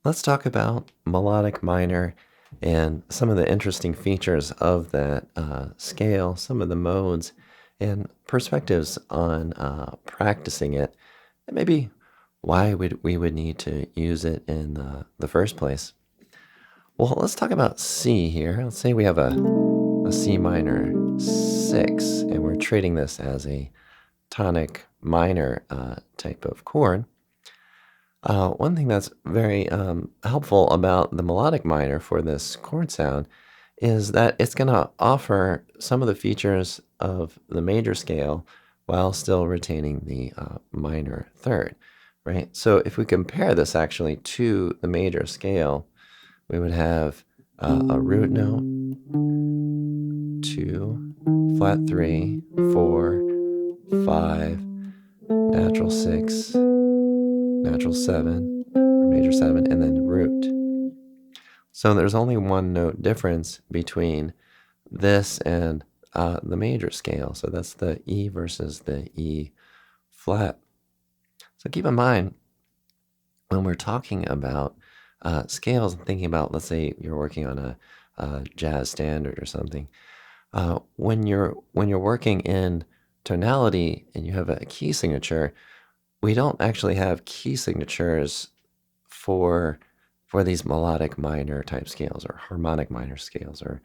Let's talk about melodic minor and some of the interesting features of that scale, some of the modes, and perspectives on practicing it, and maybe why we would need to use it in the first place. Well, let's talk about C here. Let's say we have a C minor 6, and we're treating this as a tonic minor type of chord. One thing that's very helpful about the melodic minor for this chord sound is that it's going to offer some of the features of the major scale while still retaining the minor third, right? So if we compare this actually to the major scale, we would have a root note, 2, flat 3, 4, 5, natural 6, natural 7, or major 7, and then root. So there's only one note difference between this and the major scale. So that's the E versus the E flat. So keep in mind when we're talking about scales and thinking about, let's say you're working on a jazz standard or something. When you're working in tonality and you have a key signature, we don't actually have key signatures for these melodic minor type scales or harmonic minor scales or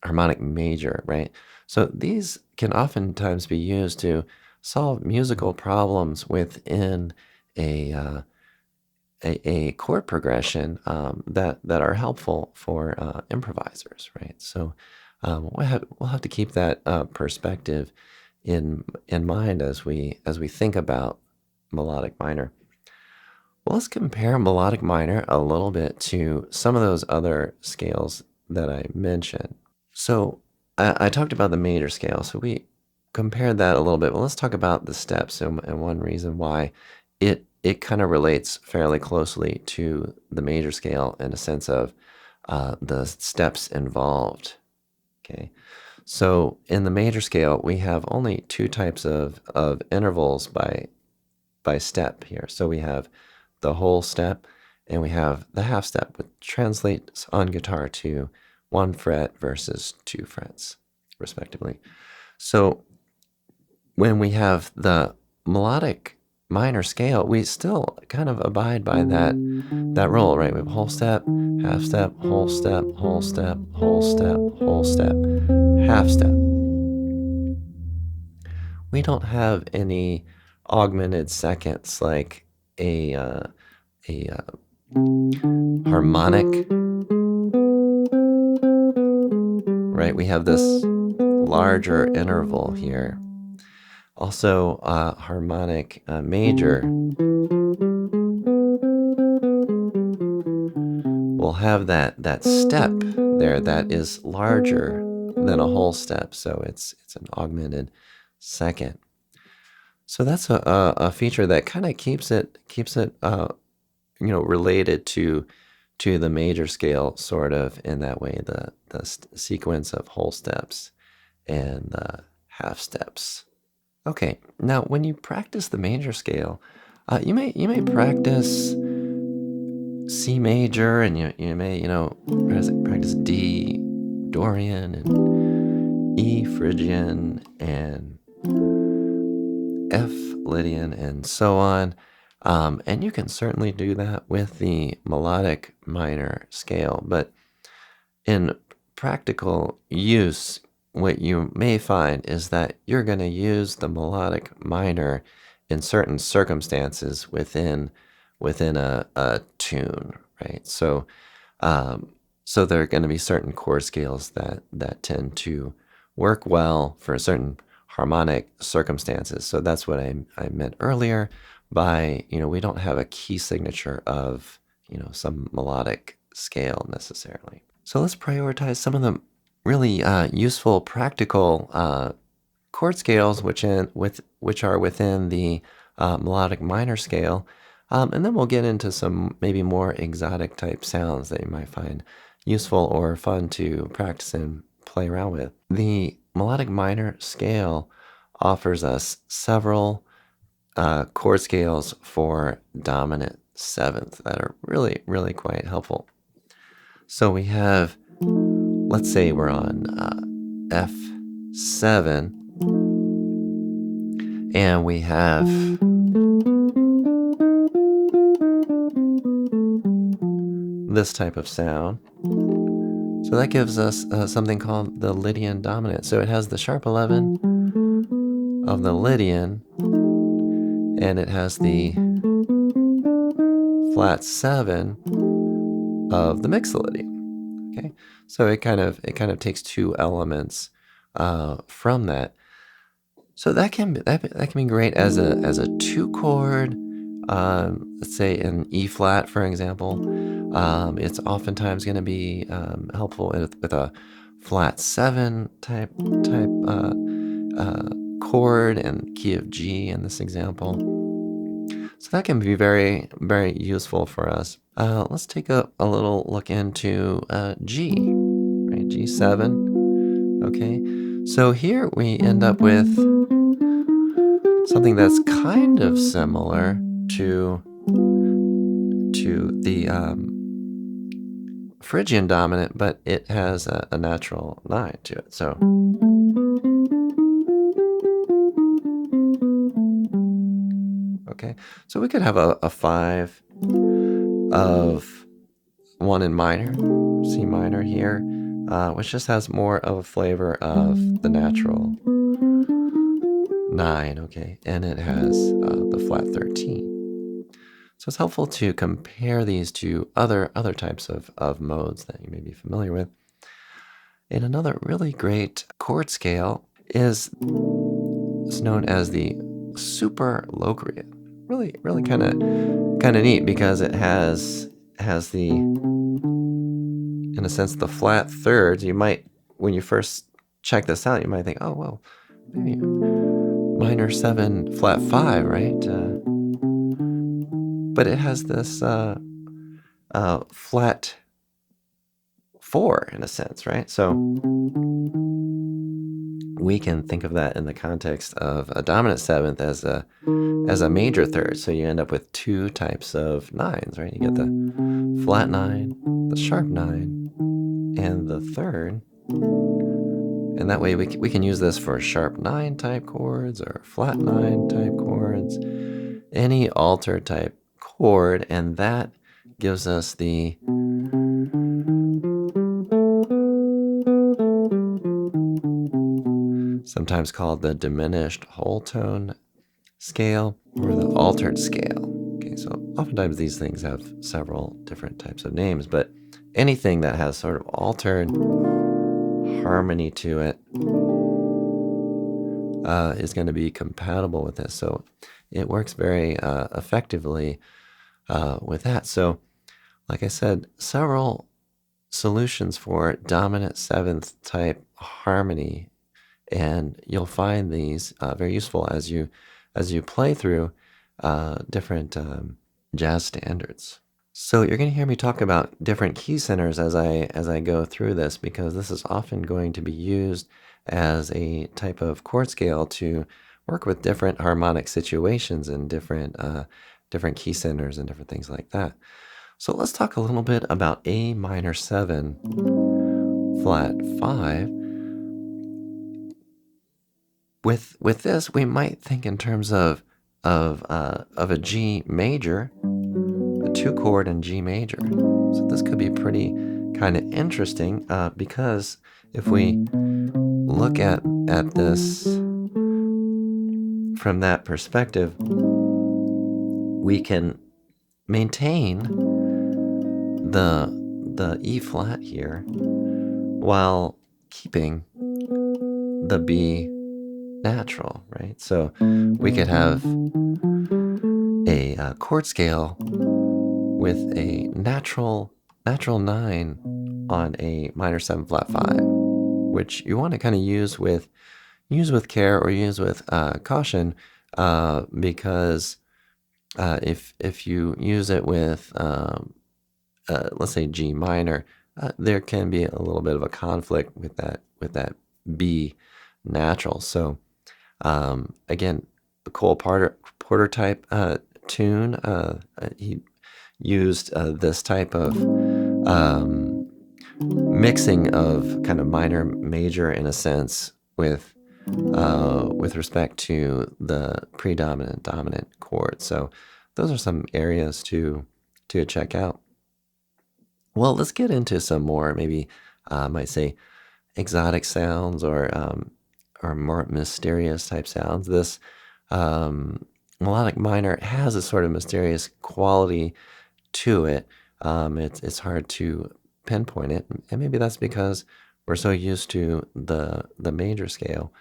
harmonic major, right? So these can oftentimes be used to solve musical problems within a chord progression that are helpful for improvisers, right? So we'll have to keep that perspective in mind as we think about melodic minor. Well, let's compare melodic minor a little bit to some of those other scales that I mentioned. So I talked about the major scale, so we compared that a little bit. Well, let's talk about the steps and one reason why it kind of relates fairly closely to the major scale in a sense of the steps involved. Okay, so in the major scale, we have only two types of intervals by step here. So we have the whole step and we have the half step, which translates on guitar to 1 fret versus 2 frets, respectively. So when we have the melodic minor scale, we still kind of abide by that rule, right? We have whole step, half step, whole step, whole step, whole step, whole step, half step. We don't have any augmented seconds like a harmonic, right? We have this larger interval here. Also, harmonic major will have that step there that is larger than a whole step, so it's an augmented second. So that's a feature that kind of keeps it related to the major scale, sort of in that way, the sequence of whole steps and half steps. Okay, now when you practice the major scale, you may practice C major, and you may practice D Dorian and E Phrygian and F Lydian and so on. And you can certainly do that with the melodic minor scale, but in practical use, what you may find is that you're going to use the melodic minor in certain circumstances within a tune, right? So so there are going to be certain chord scales that tend to work well for certain harmonic circumstances. So that's what I meant earlier by, we don't have a key signature of, some melodic scale necessarily. So let's prioritize some of the really useful, practical chord scales which are within the melodic minor scale. And then we'll get into some maybe more exotic type sounds that you might find useful or fun to practice and play around with. The melodic minor scale offers us several chord scales for dominant seventh that are really, really quite helpful. So we have, let's say we're on F7, and we have this type of sound. So that gives us something called the Lydian dominant. So it has the sharp 11 of the Lydian, and it has the flat 7 of the Mixolydian. Okay, so it kind of takes two elements from that. So that can be great as a 2-chord. Let's say an E flat, for example. It's oftentimes going to be helpful with a flat 7 type chord and key of G in this example. So that can be very, very useful for us. Let's take a little look into G, right? G7. Okay, so here we end up with something that's kind of similar to the Phrygian dominant, but it has a natural 9 to it. So okay, so we could have a 5 of 1 in minor, C minor here, which just has more of a flavor of the natural 9, okay, and it has the flat 13. So it's helpful to compare these to other types of modes that you may be familiar with. And another really great chord scale is known as the super Locrian. Really, really kind of neat because it has the, in a sense, the flat thirds. You might, when you first check this out, you might think, oh well, maybe minor 7 flat 5, right? But it has this flat 4 in a sense, right? So we can think of that in the context of a dominant 7th as a major third. So you end up with 2 types of 9s, right? You get the flat 9, the sharp 9, and the third. And that way we can use this for sharp 9 type chords or flat 9 type chords, any alter type chord, and that gives us the sometimes called the diminished whole tone scale or the altered scale. Okay, so oftentimes these things have several different types of names, but anything that has sort of altered harmony to it is going to be compatible with this. So it works very effectively with that. So like I said, several solutions for dominant 7th type harmony, and you'll find these very useful as you play through different jazz standards. So you're going to hear me talk about different key centers as I go through this, because this is often going to be used as a type of chord scale to work with different harmonic situations and different key centers and different things like that. So let's talk a little bit about A minor 7 flat 5. With this, we might think in terms of a G major, a 2-chord in G major. So this could be pretty kind of interesting because if we look at this from that perspective, we can maintain the E flat here while keeping the B natural, right? So we could have a chord scale with a natural 9 on a minor 7 flat 5, which you want to kind of use with care or use with caution, because if you use it with let's say G minor, there can be a little bit of a conflict with that B natural. So again, the Cole Porter type tune, used this type of mixing of kind of minor, major in a sense with respect to the predominant, dominant chord. So those are some areas to check out. Well, let's get into some more, maybe I might say exotic sounds or more mysterious type sounds. This melodic minor has a sort of mysterious quality to it. It's hard to pinpoint it, and maybe that's because we're so used to the major scale.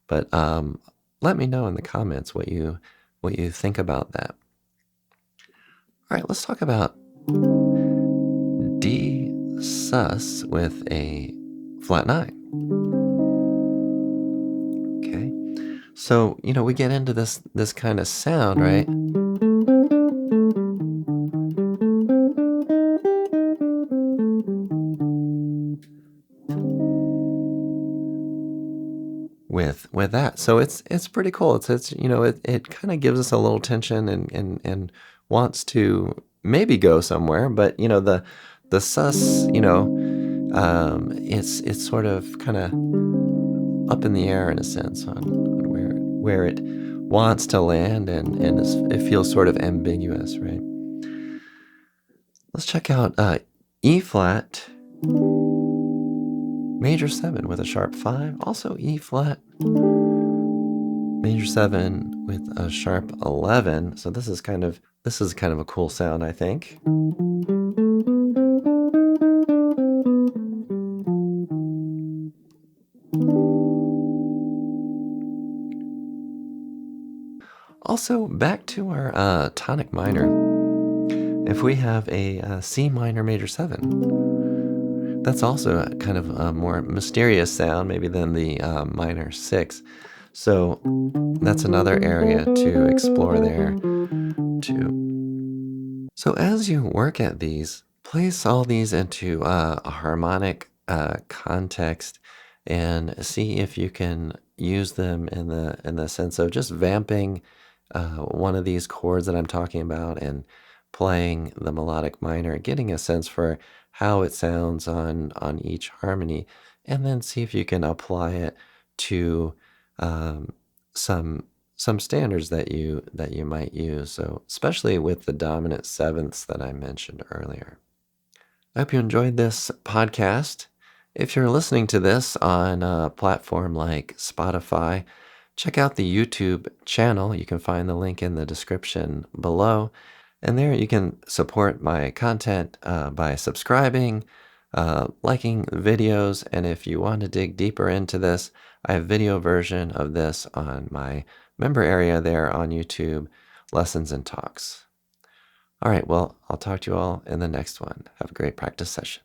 But let me know in the comments what you think about that. All right, let's talk about D sus with a flat 9. Okay, so we get into this kind of sound, right? With that, so it's pretty cool. It's it kind of gives us a little tension and wants to maybe go somewhere, but the sus, it's sort of kind of up in the air in a sense on where it wants to land, and it feels sort of ambiguous, right? Let's check out E flat major 7 with a sharp 5, also E flat major 7 with a sharp 11. So this is kind of a cool sound, I think. Also, back to our tonic minor. If we have a C minor major 7, that's also a kind of a more mysterious sound, maybe than the minor 6. So that's another area to explore there too. So as you work at these, place all these into a harmonic context and see if you can use them in the sense of just vamping one of these chords that I'm talking about and playing the melodic minor, getting a sense for how it sounds on each harmony, and then see if you can apply it to some standards that you might use. So especially with the dominant sevenths that I mentioned earlier. I hope you enjoyed this podcast. If you're listening to this on a platform like Spotify, check out the YouTube channel. You can find the link in the description below. And there you can support my content by subscribing, liking videos, and if you want to dig deeper into this, I have a video version of this on my member area there on YouTube, Lessons and Talks. All right, well, I'll talk to you all in the next one. Have a great practice session.